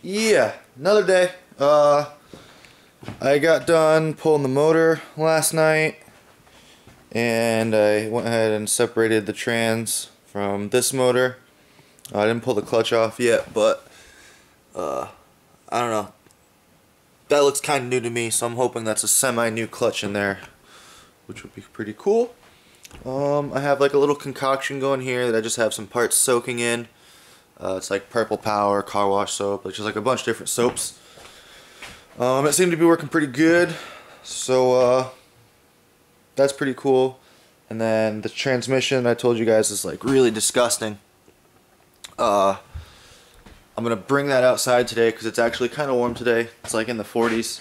Yeah, another day. I got done pulling the motor last night, and I went ahead and separated the trans from this motor. I didn't pull the clutch off yet, but I don't know. That looks kind of new to me, so I'm hoping that's a semi-new clutch in there, which would be pretty cool. I have like a little concoction going here that I just have some parts soaking in. It's like Purple Power, car wash soap, which is like a bunch of different soaps. It seemed to be working pretty good, so that's pretty cool. And then the transmission, I told you guys, is like really disgusting. I'm gonna bring that outside today because it's actually kind of warm today. It's like in the 40s,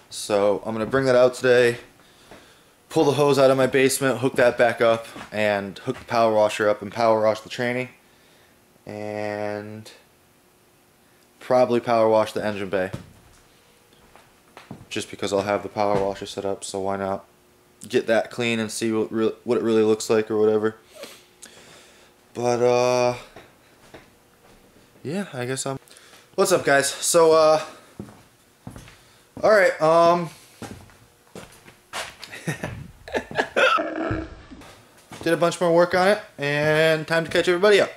so I'm gonna bring that out today. Pull the hose out of my basement, hook that back up, and hook the power washer up and power wash the tranny. And probably power wash the engine bay. Just because I'll have the power washer set up, so why not get that clean and see what it really looks like or whatever. But yeah, I guess I'm... What's up, guys? So alright, did a bunch more work on it, and time to catch everybody up.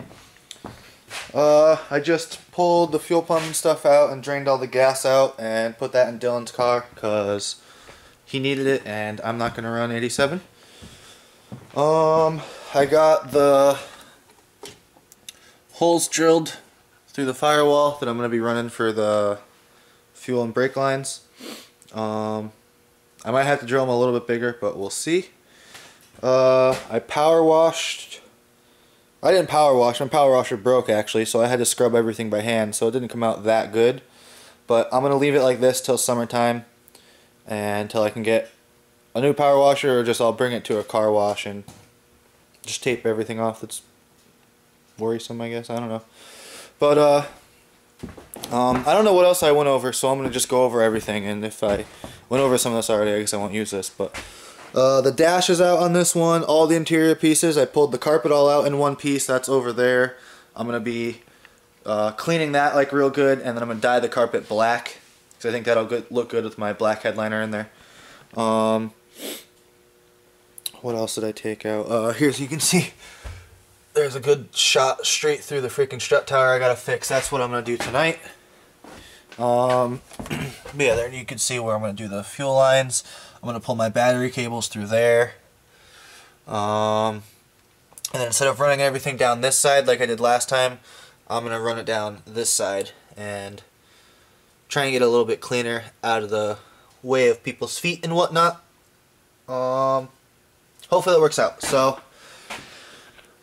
I just pulled the fuel pump and stuff out and drained all the gas out and put that in Dylan's car because he needed it and I'm not going to run 87. I got the holes drilled through the firewall that I'm going to be running for the fuel and brake lines. I might have to drill them a little bit bigger, but we'll see. I power washed. I didn't power wash. My power washer broke actually, so I had to scrub everything by hand, so it didn't come out that good. But I'm going to leave it like this till summertime and until I can get a new power washer, or just I'll bring it to a car wash and just tape everything off that's worrisome, I guess. I don't know. But I don't know what else I went over, so I'm going to just go over everything, and if I went over some of this already, I guess I won't use this. But the dash is out on this one, all the interior pieces. I pulled the carpet all out in one piece, that's over there. I'm going to be cleaning that like real good, and then I'm going to dye the carpet black, because I think that'll look good with my black headliner in there. What else did I take out? Here, so you can see there's a good shot straight through the freaking strut tower I gotta fix. That's what I'm going to do tonight. But yeah, there you can see where I'm going to do the fuel lines. I'm going to pull my battery cables through there. And then instead of running everything down this side like I did last time, I'm going to run it down this side and try and get a little bit cleaner out of the way of people's feet and whatnot. Hopefully that works out. So,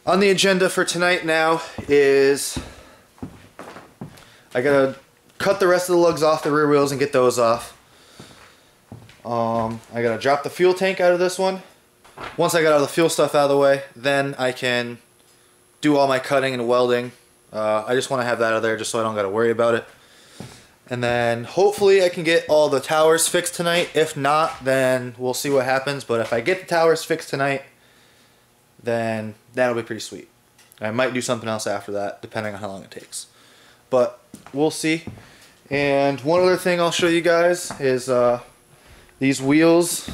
on the agenda for tonight now is I gotta cut the rest of the lugs off the rear wheels and get those off. I gotta drop the fuel tank out of this one. Once I got all the fuel stuff out of the way, then I can do all my cutting and welding. I just want to have that out of there just so I don't gotta worry about it. And then hopefully I can get all the towers fixed tonight. If not, then we'll see what happens. But if I get the towers fixed tonight, then that'll be pretty sweet. I might do something else after that, depending on how long it takes. But we'll see. And one other thing I'll show you guys is these wheels.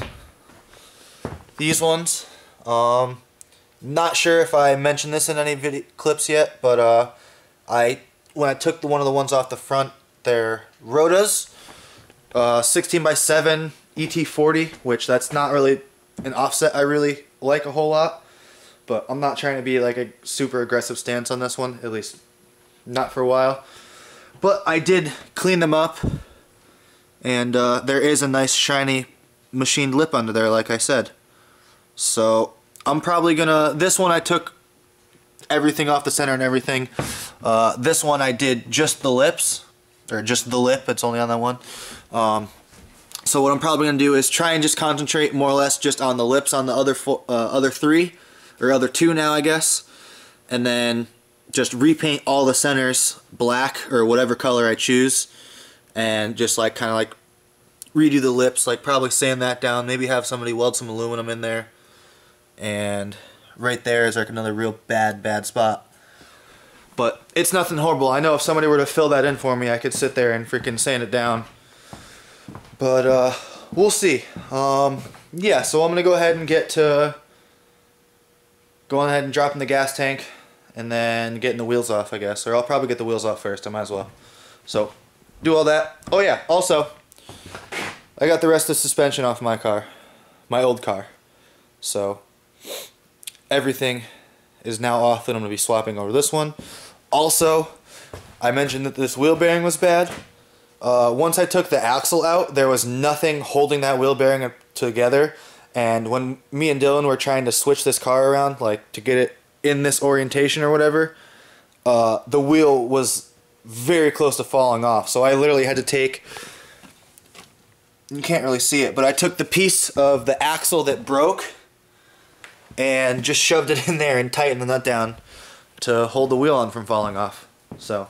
These ones. Not sure if I mentioned this in any video clips yet, but when I took one of the ones off the front, they're Rotas 16x7 ET40, which that's not really an offset I really like a whole lot, but I'm not trying to be like a super aggressive stance on this one, at least not for a while. But I did clean them up, and there is a nice shiny machined lip under there, like I said. So I'm probably gonna, this one I took everything off the center and everything. This one I did just the lips, or just the lip, it's only on that one. So what I'm probably going to do is try and just concentrate more or less just on the lips on the other three, or other two now I guess. And then just repaint all the centers black, or whatever color I choose. And just like kind of like redo the lips, like probably sand that down, maybe have somebody weld some aluminum in there. And right there is like another real bad spot. But it's nothing horrible. I know if somebody were to fill that in for me, I could sit there and freaking sand it down. But we'll see. Yeah, so I'm gonna go ahead and get to going ahead and dropping the gas tank and then getting the wheels off, I guess. Or I'll probably get the wheels off first, I might as well. So do all that. Oh yeah, also I got the rest of the suspension off my car, my old car. So everything is now off that I'm gonna be swapping over this one. Also, I mentioned that this wheel bearing was bad. Once I took the axle out, there was nothing holding that wheel bearing together. And when me and Dylan were trying to switch this car around, like to get it in this orientation or whatever, the wheel was very close to falling off. So I literally had to take, you can't really see it, but I took the piece of the axle that broke and just shoved it in there and tightened the nut down to hold the wheel on from falling off. So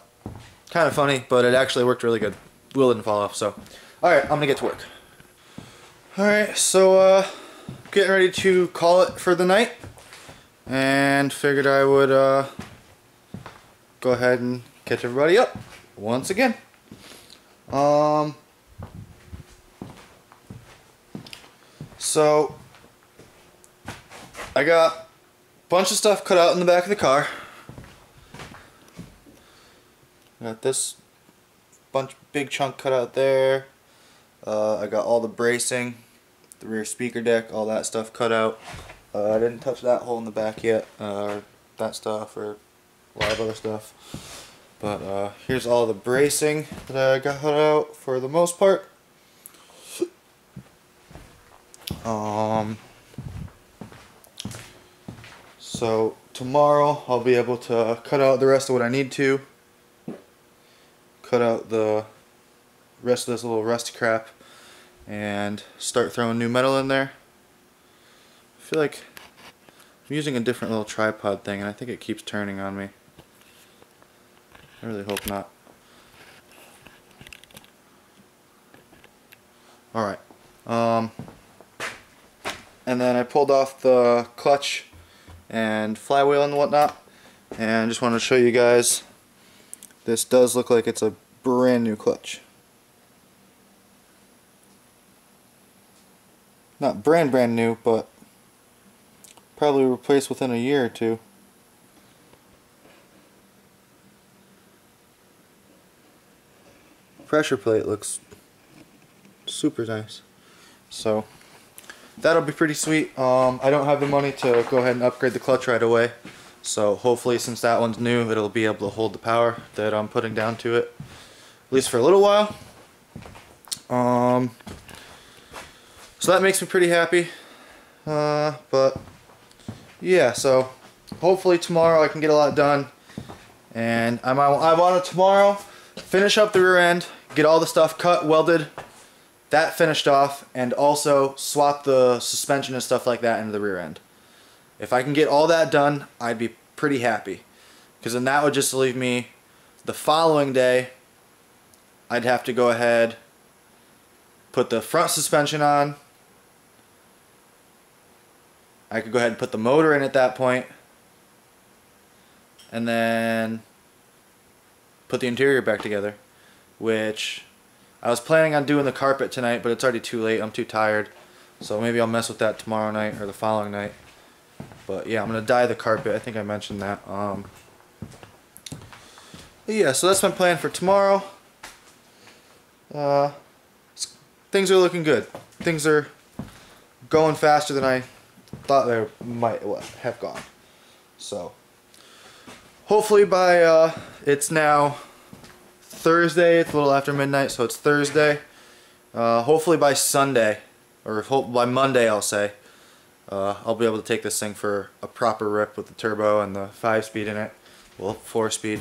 kind of funny, but it actually worked really good. Wheel didn't fall off. So alright, I'm gonna get to work. Alright, so getting ready to call it for the night, and figured I would go ahead and catch everybody up once again. So I got a bunch of stuff cut out in the back of the car. Got this big chunk cut out there. I got all the bracing, the rear speaker deck, all that stuff cut out. I didn't touch that hole in the back yet, or that stuff, or a lot of other stuff. But here's all the bracing that I got cut out for the most part. So tomorrow I'll be able to cut out the rest of what I need to. Cut out the rest of this little rust crap and start throwing new metal in there. I feel like I'm using a different little tripod thing and I think it keeps turning on me. I really hope not. Alright. And then I pulled off the clutch and flywheel and whatnot, and just wanted to show you guys, this does look like it's a brand new clutch. Not brand new, but probably replaced within a year or two. Pressure plate looks super nice. So that'll be pretty sweet. I don't have the money to go ahead and upgrade the clutch right away. So hopefully, since that one's new, it'll be able to hold the power that I'm putting down to it, at least for a little while. So that makes me pretty happy. But yeah, so hopefully tomorrow I can get a lot done. And I want to tomorrow finish up the rear end, get all the stuff cut, welded, that finished off, and also swap the suspension and stuff like that into the rear end. If I can get all that done, I'd be pretty happy, because then that would just leave me the following day. I'd have to go ahead, put the front suspension on. I could go ahead and put the motor in at that point, and then put the interior back together, which I was planning on doing the carpet tonight, but it's already too late. I'm too tired. So maybe I'll mess with that tomorrow night or the following night. But yeah, I'm going to dye the carpet. I think I mentioned that. Yeah, so that's my plan for tomorrow. Things are looking good. Things are going faster than I thought they might have gone. So hopefully by, it's now Thursday, it's a little after midnight, so it's Thursday. Hopefully by Sunday, or by Monday I'll say, I'll be able to take this thing for a proper rip with the turbo and the 5-speed in it. Well, 4-speed.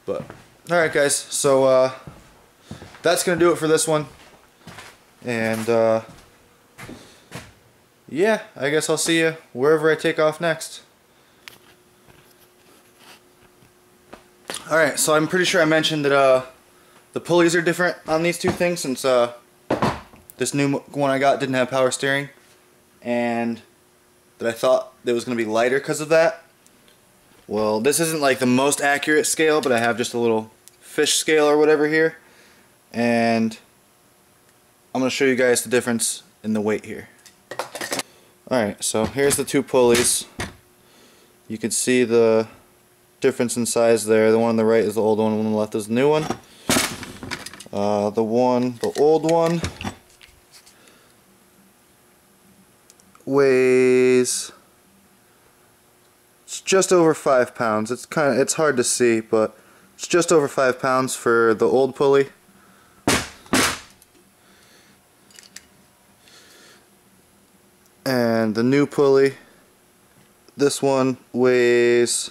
But, alright guys, so that's going to do it for this one. And yeah, I guess I'll see you wherever I take off next. Alright, so I'm pretty sure I mentioned that the pulleys are different on these two things, since this new one I got didn't have power steering, and that I thought it was going to be lighter because of that. Well, this isn't like the most accurate scale, but I have just a little fish scale or whatever here, and I'm going to show you guys the difference in the weight here. Alright, so here's the two pulleys. You can see the difference in size there. The one on the right is the old one, the one on the left is the new one. The old one weighs, it's just over 5 pounds. It's hard to see, but it's just over 5 pounds for the old pulley. And the new pulley, this one weighs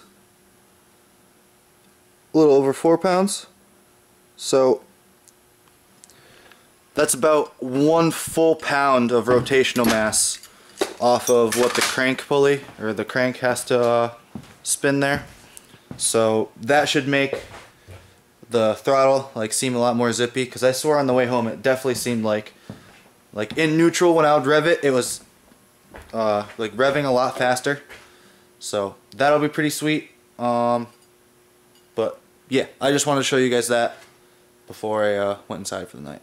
a little over 4 pounds. So that's about 1 full pound of rotational mass off of what the crank pulley or the crank has to spin there. So that should make the throttle like seem a lot more zippy, because I swore on the way home it definitely seemed like in neutral when I would rev it, it was like revving a lot faster. So that'll be pretty sweet. But yeah, I just wanted to show you guys that before I went inside for the night.